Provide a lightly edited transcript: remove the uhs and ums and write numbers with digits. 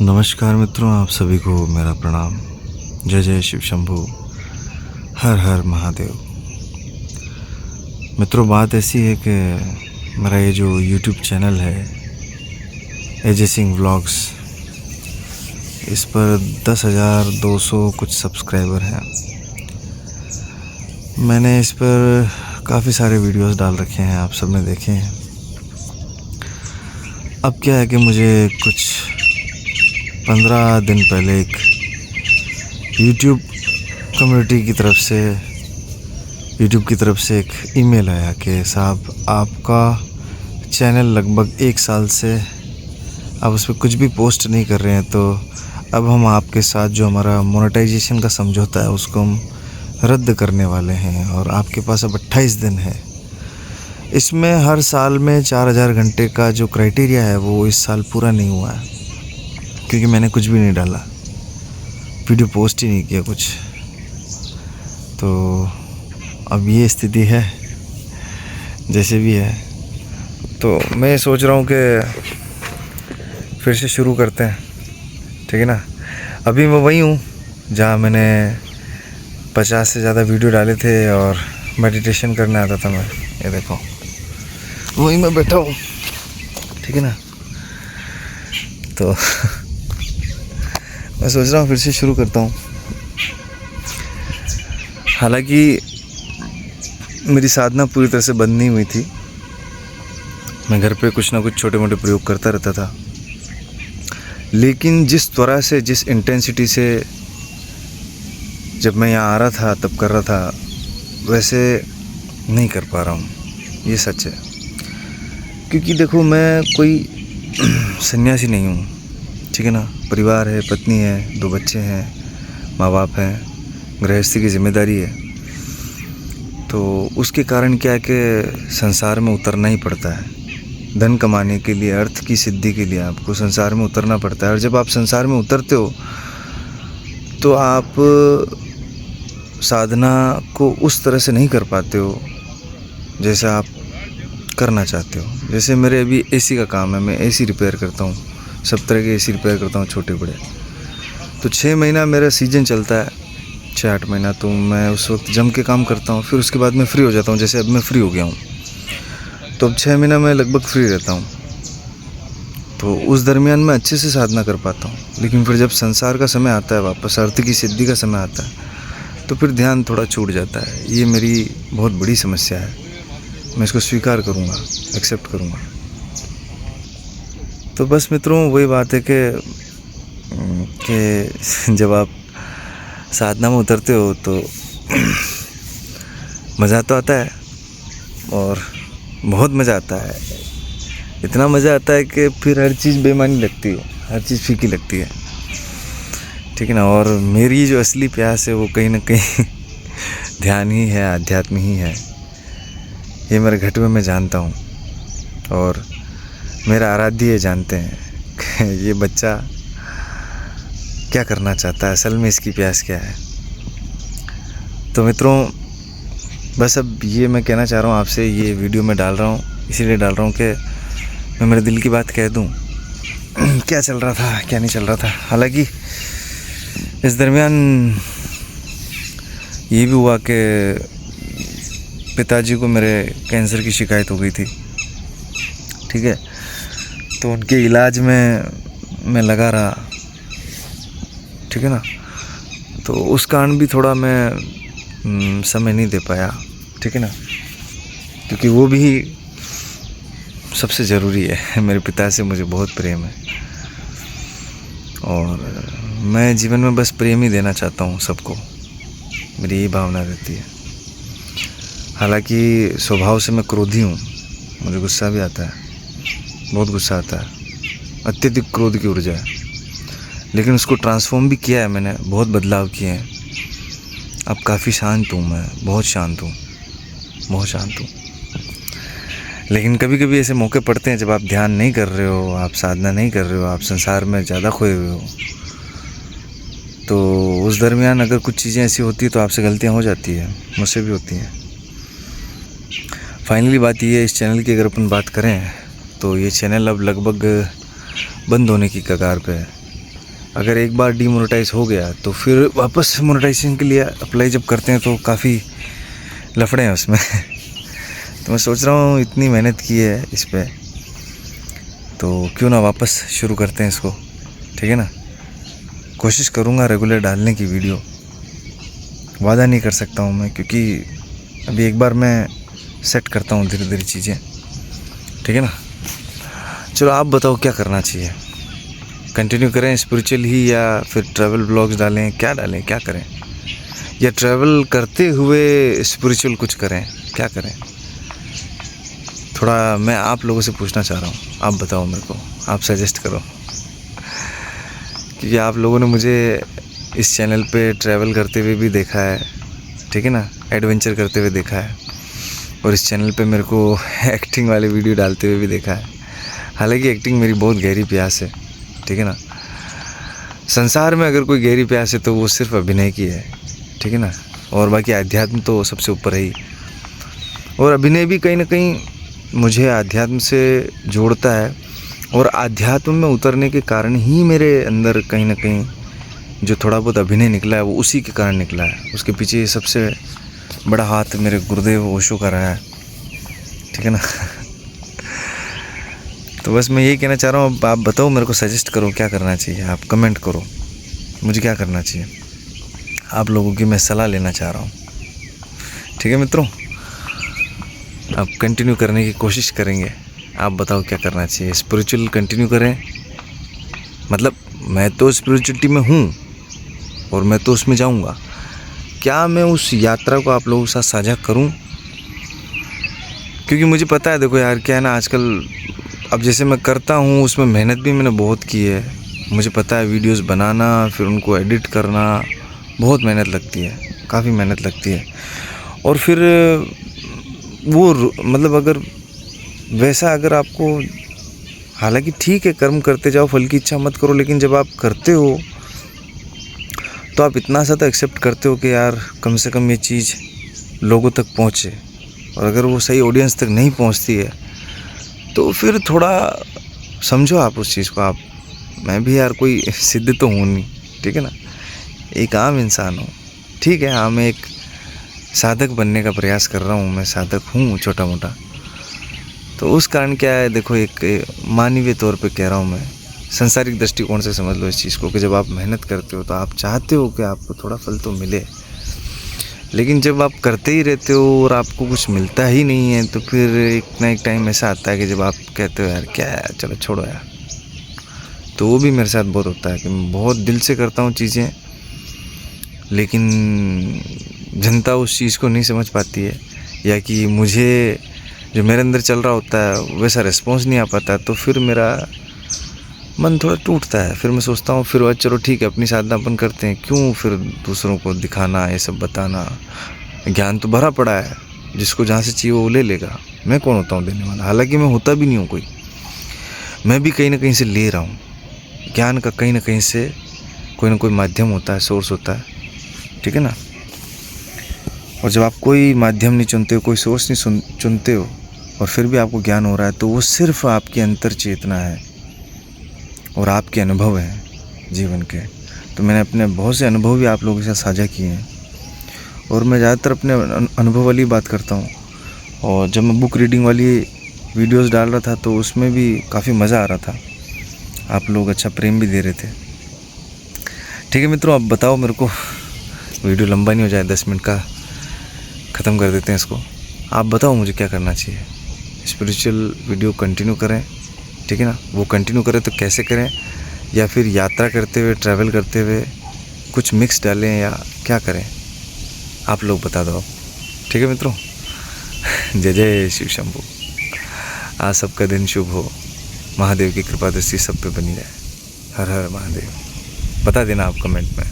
नमस्कार मित्रों, आप सभी को मेरा प्रणाम। जय जय शिव शंभू, हर हर महादेव। मित्रों, बात ऐसी है कि मेरा ये जो YouTube चैनल है AJ सिंह व्लॉग्स, इस पर 10,200 कुछ सब्सक्राइबर हैं। मैंने इस पर काफ़ी सारे वीडियोस डाल रखे हैं, आप सब ने देखे हैं। अब क्या है कि मुझे कुछ 15 दिन पहले एक YouTube कम्युनिटी की तरफ से, YouTube की तरफ से एक ईमेल आया कि साहब, आपका चैनल लगभग 1 साल से आप उस पर कुछ भी पोस्ट नहीं कर रहे हैं, तो अब हम आपके साथ जो हमारा मोनेटाइजेशन का समझौता है उसको हम रद्द करने वाले हैं और आपके पास अब 28 दिन है। इसमें हर साल में 4000 घंटे का जो क्राइटेरिया है वो इस साल पूरा नहीं हुआ है, क्योंकि मैंने कुछ भी नहीं डाला, वीडियो पोस्ट ही नहीं किया कुछ। तो अब ये स्थिति है, जैसे भी है। तो मैं सोच रहा हूँ कि फिर से शुरू करते हैं, ठीक है ना। अभी मैं वही हूँ जहाँ मैंने 50 से ज़्यादा वीडियो डाले थे और मेडिटेशन करने आता था मैं। ये देखो, वही मैं बैठा हूँ, ठीक है ना। तो मैं सोच रहा हूँ फिर से शुरू करता हूँ। हालांकि मेरी साधना पूरी तरह से बंद नहीं हुई थी, मैं घर पे कुछ ना कुछ छोटे मोटे प्रयोग करता रहता था, लेकिन जिस त्वरा से, जिस इंटेंसिटी से जब मैं यहाँ आ रहा था तब कर रहा था, वैसे नहीं कर पा रहा हूँ, ये सच है। क्योंकि देखो, मैं कोई सन्यासी नहीं हूँ, ठीक है ना। परिवार है, पत्नी है, 2 बच्चे हैं, माँ बाप हैं, गृहस्थी की जिम्मेदारी है। तो उसके कारण क्या है कि संसार में उतरना ही पड़ता है। धन कमाने के लिए, अर्थ की सिद्धि के लिए आपको संसार में उतरना पड़ता है। और जब आप संसार में उतरते हो तो आप साधना को उस तरह से नहीं कर पाते हो जैसा आप करना चाहते हो। जैसे मेरे अभी AC का काम है, मैं AC रिपेयर करता हूँ, सब तरह के AC रिपेयर करता हूँ, छोटे बड़े। तो 6 महीना मेरा सीजन चलता है, 6-8 महीना। तो मैं उस वक्त जम के काम करता हूँ, फिर उसके बाद मैं फ्री हो जाता हूँ। जैसे अब मैं फ्री हो गया हूँ, तो अब 6 महीना मैं लगभग फ्री रहता हूँ। तो उस दरमियान मैं अच्छे से साधना कर पाता हूँ। लेकिन फिर जब संसार का समय आता है, वापस अर्थ की सिद्धि का समय आता है, तो फिर ध्यान थोड़ा छूट जाता है। ये मेरी बहुत बड़ी समस्या है, मैं इसको स्वीकार करूँगा, एक्सेप्ट करूँगा। तो बस मित्रों, वही बात है कि जब आप साधना में उतरते हो तो मज़ा तो आता है, और बहुत मज़ा आता है। इतना मज़ा आता है कि फिर हर चीज़ बेमानी लगती है, हर चीज़ फीकी लगती है, ठीक है ना। और मेरी जो असली प्यास है वो कहीं ना कहीं ध्यान ही है, आध्यात्म ही है। ये मेरे घट में मैं जानता हूँ, और मेरा आराध्य ये जानते हैं कि ये बच्चा क्या करना चाहता है, असल में इसकी प्यास क्या है। तो मित्रों, बस अब ये मैं कहना चाह रहा हूँ आपसे, ये वीडियो मैं डाल रहा हूँ, इसीलिए डाल रहा हूँ कि मैं मेरे दिल की बात कह दूँ क्या चल रहा था, क्या नहीं चल रहा था। हालांकि इस दरमियान ये भी हुआ कि पिताजी को मेरे कैंसर की शिकायत हो गई थी, ठीक है। तो उनके इलाज में मैं लगा रहा, ठीक है ना। तो उस कारण भी थोड़ा मैं समय नहीं दे पाया, ठीक है ना, क्योंकि वो भी सबसे ज़रूरी है। मेरे पिता से मुझे बहुत प्रेम है, और मैं जीवन में बस प्रेम ही देना चाहता हूँ सबको, मेरी यही भावना रहती है। हालांकि स्वभाव से मैं क्रोधी हूँ, मुझे गुस्सा भी आता है, बहुत गुस्सा आता है, अत्यधिक क्रोध की ऊर्जा है। लेकिन उसको ट्रांसफॉर्म भी किया है मैंने, बहुत बदलाव किए हैं। अब काफ़ी शांत हूँ मैं, बहुत शांत हूँ, बहुत शांत हूँ। लेकिन कभी कभी ऐसे मौके पड़ते हैं जब आप ध्यान नहीं कर रहे हो, आप साधना नहीं कर रहे हो, आप संसार में ज़्यादा खोए हुए हो। तो उस दरमियान अगर कुछ चीज़ें ऐसी होती है तो आपसे गलतियाँ हो जाती है, मुझसे भी होती हैं। फाइनली बात ये है, इस चैनल की अगर अपन बात करें तो ये चैनल अब लगभग बंद होने की कगार पे है। अगर एक बार डीमोनेटाइज हो गया तो फिर वापस मोनेटाइजेशन के लिए अप्लाई जब करते हैं तो काफ़ी लफड़े हैं उसमें। तो मैं सोच रहा हूँ इतनी मेहनत की है इस पर, तो क्यों ना वापस शुरू करते हैं इसको, ठीक है ना। कोशिश करूँगा रेगुलर डालने की वीडियो, वादा नहीं कर सकता हूँ मैं, क्योंकि अभी एक बार मैं सेट करता हूँ धीरे धीरे चीज़ें, ठीक है ना। चलो आप बताओ क्या करना चाहिए, कंटिन्यू करें स्पिरिचुअल ही या फिर ट्रैवल ब्लॉग्स डालें, क्या डालें, क्या करें, या ट्रैवल करते हुए स्पिरिचुअल कुछ करें, क्या करें। थोड़ा मैं आप लोगों से पूछना चाह रहा हूँ, आप बताओ मेरे को, आप सजेस्ट करो, क्योंकि आप लोगों ने मुझे इस चैनल पे ट्रैवल करते हुए भी देखा है, ठीक है ना, एडवेंचर करते हुए देखा है, और इस चैनल पे मेरे को एक्टिंग वाले वीडियो डालते हुए भी देखा है। हालांकि एक्टिंग मेरी बहुत गहरी प्यास है, ठीक है ना। संसार में अगर कोई गहरी प्यास है तो वो सिर्फ अभिनय की है, ठीक है ना, और बाकी अध्यात्म तो सबसे ऊपर है ही। और अभिनय भी कहीं ना कहीं मुझे अध्यात्म से जोड़ता है, और अध्यात्म में उतरने के कारण ही मेरे अंदर कहीं ना कहीं जो थोड़ा बहुत अभिनय निकला है वो उसी के कारण निकला है। उसके पीछे सबसे बड़ा हाथ मेरे गुरुदेव ओशो का रहा है, ठीक है ना। तो बस मैं यही कहना चाह रहा हूँ, आप बताओ मेरे को, सजेस्ट करो क्या करना चाहिए, आप कमेंट करो मुझे क्या करना चाहिए। आप लोगों की मैं सलाह लेना चाह रहा हूँ, ठीक है मित्रों। आप कंटिन्यू करने की कोशिश करेंगे, आप बताओ क्या करना चाहिए। स्पिरिचुअल कंटिन्यू करें, मतलब मैं तो स्पिरिचुअलिटी में हूँ और मैं तो उसमें जाऊँगा, क्या मैं उस यात्रा को आप लोगों के साथ साझा करूँ, क्योंकि मुझे पता है, देखो यार क्या है ना, आजकल अब जैसे मैं करता हूँ उसमें मेहनत भी मैंने बहुत की है। मुझे पता है वीडियोस बनाना, फिर उनको एडिट करना, बहुत मेहनत लगती है, काफ़ी मेहनत लगती है। और फिर वो मतलब अगर वैसा अगर आपको, हालांकि ठीक है कर्म करते जाओ, फल की इच्छा मत करो, लेकिन जब आप करते हो तो आप इतना सा तो एक्सेप्ट करते हो कि यार कम से कम ये चीज़ लोगों तक पहुँचे। और अगर वो सही ऑडियंस तक नहीं पहुँचती है तो फिर थोड़ा समझो आप उस चीज़ को। आप, मैं भी यार कोई सिद्ध तो हूँ नहीं, ठीक है ना, एक आम इंसान हूँ, ठीक है। हाँ, मैं एक साधक बनने का प्रयास कर रहा हूँ, मैं साधक हूँ छोटा मोटा। तो उस कारण क्या है, देखो एक मानवीय तौर पे कह रहा हूँ मैं, संसारिक दृष्टिकोण से समझ लो इस चीज़ को, कि जब आप मेहनत करते हो तो आप चाहते हो कि आपको थोड़ा फल तो मिले, लेकिन जब आप करते ही रहते हो और आपको कुछ मिलता ही नहीं है तो फिर एक ना एक टाइम ऐसा आता है कि जब आप कहते हो यार क्या है, चलो छोड़ो यार। तो वो भी मेरे साथ बहुत होता है कि मैं बहुत दिल से करता हूँ चीज़ें, लेकिन जनता उस चीज़ को नहीं समझ पाती है, या कि मुझे जो मेरे अंदर चल रहा होता है वैसा रिस्पॉन्स नहीं आ पाता, तो फिर मेरा मन थोड़ा टूटता है। फिर मैं सोचता हूँ फिर चलो ठीक है, अपनी साधना अपन करते हैं, क्यों फिर दूसरों को दिखाना, ये सब बताना। ज्ञान तो भरा पड़ा है, जिसको जहाँ से चाहिए वो ले लेगा, मैं कौन होता हूँ देने वाला। हालांकि मैं होता भी नहीं हूँ कोई, मैं भी कहीं ना कहीं से ले रहा हूँ ज्ञान का, कहीं ना कहीं से कोई ना कोई माध्यम होता है, सोर्स होता है, ठीक है ना। और जब आप कोई माध्यम नहीं चुनते हो, कोई सोर्स नहीं चुनते हो, और फिर भी आपको ज्ञान हो रहा है, तो वो सिर्फ आपकी अंतर चेतना है और आपके अनुभव हैं जीवन के। तो मैंने अपने बहुत से अनुभव भी आप लोगों के साथ साझा किए हैं, और मैं ज़्यादातर अपने अनुभव वाली बात करता हूँ। और जब मैं बुक रीडिंग वाली वीडियोस डाल रहा था तो उसमें भी काफ़ी मज़ा आ रहा था, आप लोग अच्छा प्रेम भी दे रहे थे। ठीक है मित्रों, अब बताओ मेरे को, वीडियो लंबा नहीं हो जाए, 10 मिनट का ख़त्म कर देते हैं इसको। आप बताओ मुझे क्या करना चाहिए। स्पिरिचुअल वीडियो कंटिन्यू करें, ठीक है ना, वो कंटिन्यू करें तो कैसे करें, या फिर यात्रा करते हुए, ट्रैवल करते हुए कुछ मिक्स डालें, या क्या करें, आप लोग बता दो आप। ठीक है मित्रों, जय जय शिव शंभू। आज सबका दिन शुभ हो, महादेव की कृपा दृष्टि सब पे बनी रहे। हर हर महादेव। बता देना आप कमेंट में।